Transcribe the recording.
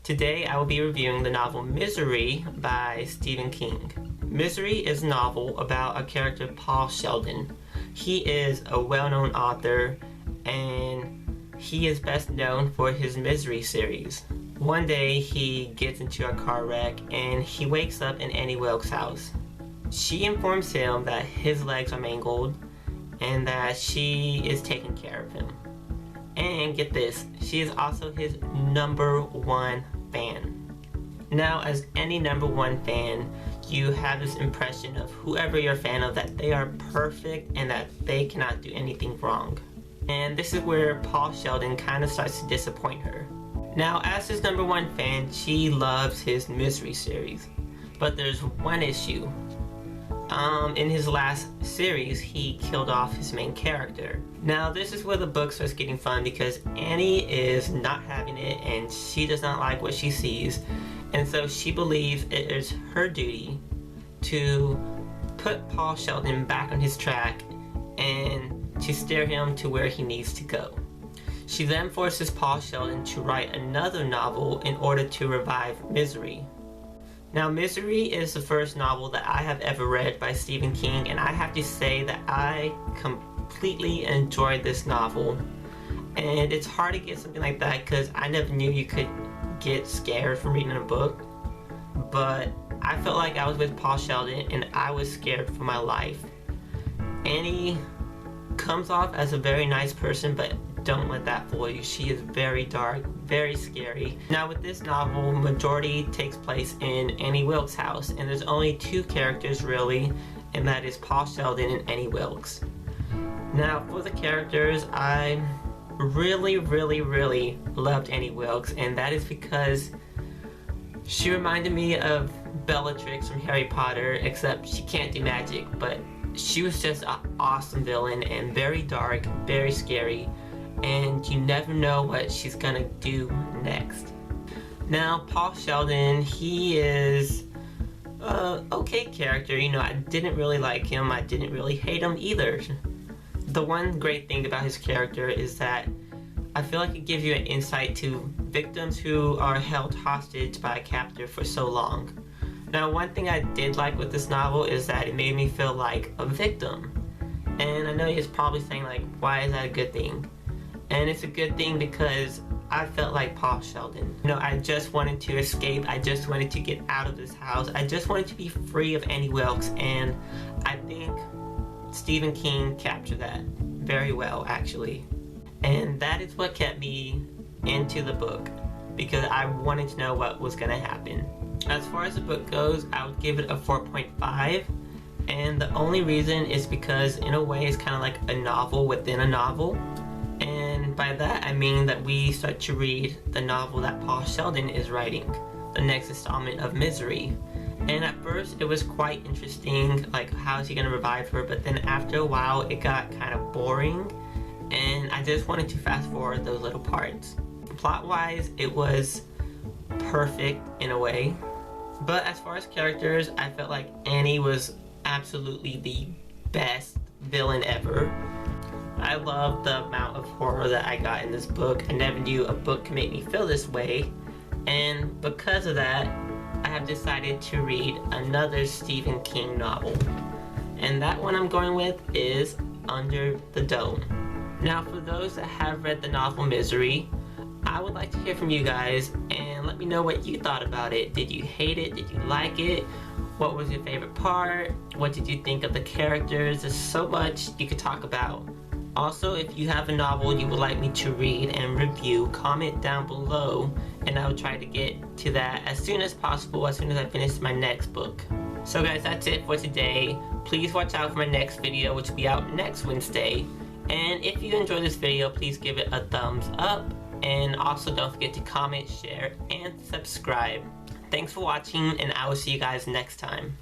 Today I will be reviewing the novel Misery by Stephen King. Misery is a novel about a character, Paul Sheldon. He is a well-known author and he is best known for his Misery series. One day he gets into a car wreck and he wakes up in Annie Wilkes' house. She informs him that his legs are mangled and that she is taking care of him. And get this, she is also his #1 fan. Now, as any #1 fan, you have this impression of whoever you're a fan of, that they are perfect and that they cannot do anything wrong. And this is where Paul Sheldon kind of starts to disappoint her. Now, as his #1 fan, she loves his Misery series. But there's one issue. In his last series, he killed off his main character. Now, this is where the book starts getting fun because Annie is not having it and she does not like what she sees. And so she believes it is her duty to put Paul Sheldon back on his track and to steer him to where he needs to go. She then forces Paul Sheldon to write another novel in order to revive Misery. Now, Misery is the first novel that I have ever read by Stephen King, and I have to say that I completely enjoyed this novel. And it's hard to get something like that because I never knew you could get scared from reading a book. But I felt like I was with Paul Sheldon and I was scared for my life. Annie comes off as a very nice person, but don't let that fool you. She is very dark, very scary. Now, with this novel, majority takes place in Annie Wilkes' house, and there's only 2 characters really, and that is Paul Sheldon and Annie Wilkes. Now, for the characters, I really loved Annie Wilkes, and that is because she reminded me of Bellatrix from Harry Potter, except she can't do magic, but she was just an awesome villain and very dark, very scary, and you never know what she's gonna do next. Now, Paul Sheldon, he is an okay character. You know, I didn't really like him. I didn't really hate him either. The one great thing about his character is that I feel like it gives you an insight to victims who are held hostage by a captor for so long. Now, one thing I did like with this novel is that it made me feel like a victim. And I know you're probably saying, like, why is that a good thing? And it's a good thing because I felt like Paul Sheldon. You know, I just wanted to escape. I just wanted to get out of this house. I just wanted to be free of Annie Wilkes. And I think Stephen King captured that very well, actually. And that is what kept me into the book, because I wanted to know what was going to happen. As far as the book goes, I would give it a 4.5. And the only reason is because, in a way, it's kind of like a novel within a novel. And by that I mean that we start to read the novel that Paul Sheldon is writing, the next installment of Misery. And at first it was quite interesting, like how is he going to revive her, but then after a while it got kind of boring and I just wanted to fast forward those little parts. Plot wise, it was perfect in a way, but as far as characters, I felt like Annie was absolutely the best villain ever. I love the amount of horror that I got in this book. I never knew a book could make me feel this way. And because of that, I have decided to read another Stephen King novel. And that one I'm going with is Under the Dome. Now, for those that have read the novel Misery, I would like to hear from you guys and let me know what you thought about it. Did you hate it? Did you like it? What was your favorite part? What did you think of the characters? There's so much you could talk about. Also, if you have a novel you would like me to read and review, comment down below and I will try to get to that as soon as possible, as soon as I finish my next book. So guys, that's it for today. Please watch out for my next video, which will be out next Wednesday. And if you enjoyed this video, please give it a thumbs up. And also don't forget to comment, share, and subscribe. Thanks for watching, and I will see you guys next time.